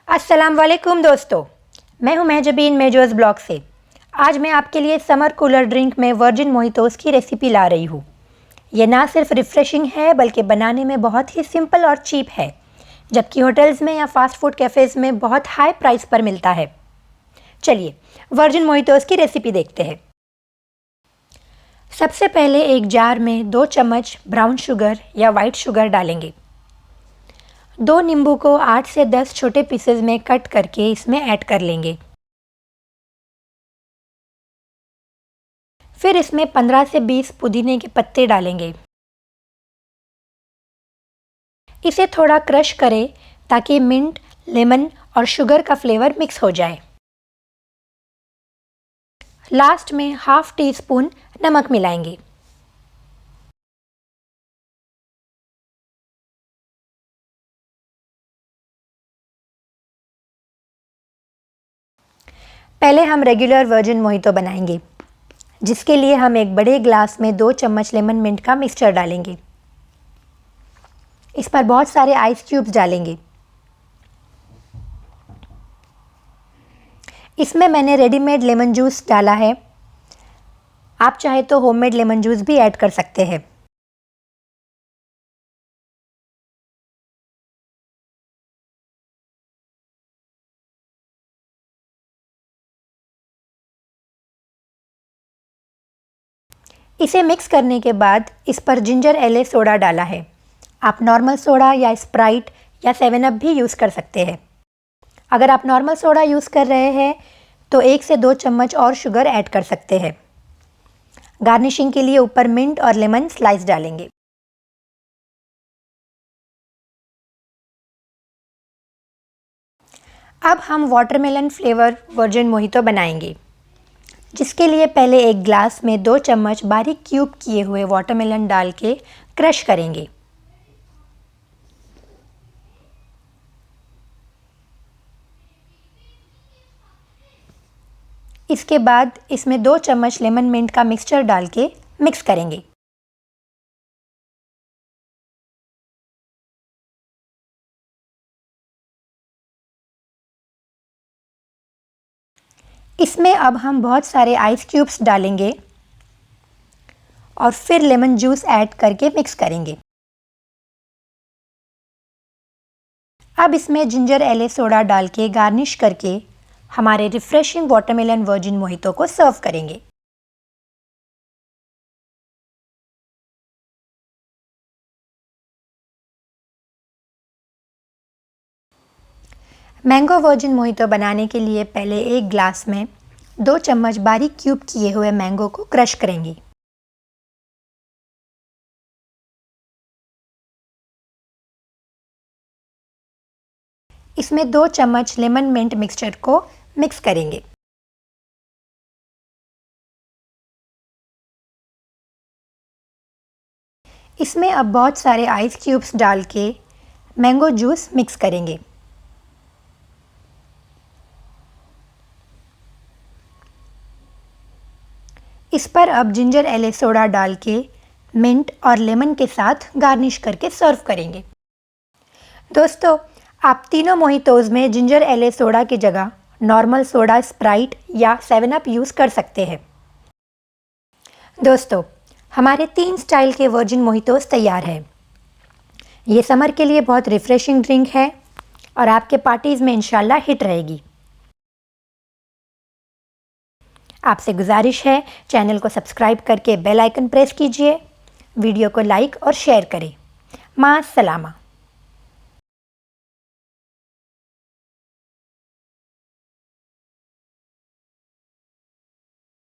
अस्सलाम वालेकुम दोस्तों, मैं हूं महजबीन मेजोज़ ब्लॉग से। आज मैं आपके लिए समर कूलर ड्रिंक में वर्जिन मोहितोज़ की रेसिपी ला रही हूं। ये ना सिर्फ रिफ़्रेशिंग है बल्कि बनाने में बहुत ही सिंपल और चीप है, जबकि होटल्स में या फ़ास्ट फूड कैफ़ेज़ में बहुत हाई प्राइस पर मिलता है। चलिए वर्जिन मोहितोज़ की रेसिपी देखते हैं। सबसे पहले एक जार में 2 चम्मच ब्राउन शुगर या वाइट शुगर डालेंगे। 2 नींबू को 8 से 10 छोटे पीसेज में कट करके इसमें ऐड कर लेंगे। फिर इसमें 15 से 20 पुदीने के पत्ते डालेंगे। इसे थोड़ा क्रश करें ताकि मिंट, लेमन और शुगर का फ्लेवर मिक्स हो जाए। लास्ट में हाफ टी स्पून नमक मिलाएंगे। पहले हम रेगुलर वर्जिन मोहितो बनाएंगे, जिसके लिए हम एक बड़े ग्लास में 2 चम्मच लेमन मिंट का मिक्सचर डालेंगे। इस पर बहुत सारे आइस क्यूब्स डालेंगे। इसमें मैंने रेडीमेड लेमन जूस डाला है। आप चाहे तो होममेड लेमन जूस भी ऐड कर सकते हैं। इसे मिक्स करने के बाद इस पर जिंजर एले सोडा डाला है। आप नॉर्मल सोडा या स्प्राइट या 7 अप भी यूज़ कर सकते हैं। अगर आप नॉर्मल सोडा यूज़ कर रहे हैं तो 1 से 2 चम्मच और शुगर ऐड कर सकते हैं। गार्निशिंग के लिए ऊपर मिंट और लेमन स्लाइस डालेंगे। अब हम वाटरमेलन फ्लेवर वर्जिन मोहितो बनाएंगे, जिसके लिए पहले एक ग्लास में 2 चम्मच बारीक क्यूब किए हुए वाटरमेलन डाल के क्रश करेंगे। इसके बाद इसमें 2 चम्मच लेमन मिंट का मिक्सचर डाल के मिक्स करेंगे। इसमें अब हम बहुत सारे आइस क्यूब्स डालेंगे और फिर लेमन जूस ऐड करके मिक्स करेंगे। अब इसमें जिंजर एले सोडा डाल के गार्निश करके हमारे रिफ्रेशिंग वाटरमेलन वर्जिन मोहितो को सर्व करेंगे। मैंगो वर्जिन मोहितो बनाने के लिए पहले एक ग्लास में 2 चम्मच बारीक क्यूब किए हुए मैंगो को क्रश करेंगे। इसमें 2 चम्मच लेमन मिंट मिक्सचर को मिक्स करेंगे। इसमें अब बहुत सारे आइस क्यूब्स डाल के मैंगो जूस मिक्स करेंगे। इस पर अब जिंजर एले सोडा डाल के मिंट और लेमन के साथ गार्निश करके सर्व करेंगे। दोस्तों, आप तीनों मोहितोज़ में जिंजर एले सोडा की जगह नॉर्मल सोडा, स्प्राइट या 7 अप यूज़ कर सकते हैं। दोस्तों, हमारे 3 स्टाइल के वर्जिन मोहितोज़ तैयार हैं। ये समर के लिए बहुत रिफ़्रेशिंग ड्रिंक है और आपके पार्टीज़ में इंशाल्लाह हिट रहेगी। आपसे गुजारिश है, चैनल को सब्सक्राइब करके बेल आइकन प्रेस कीजिए, वीडियो को लाइक और शेयर करें। मां सलामा।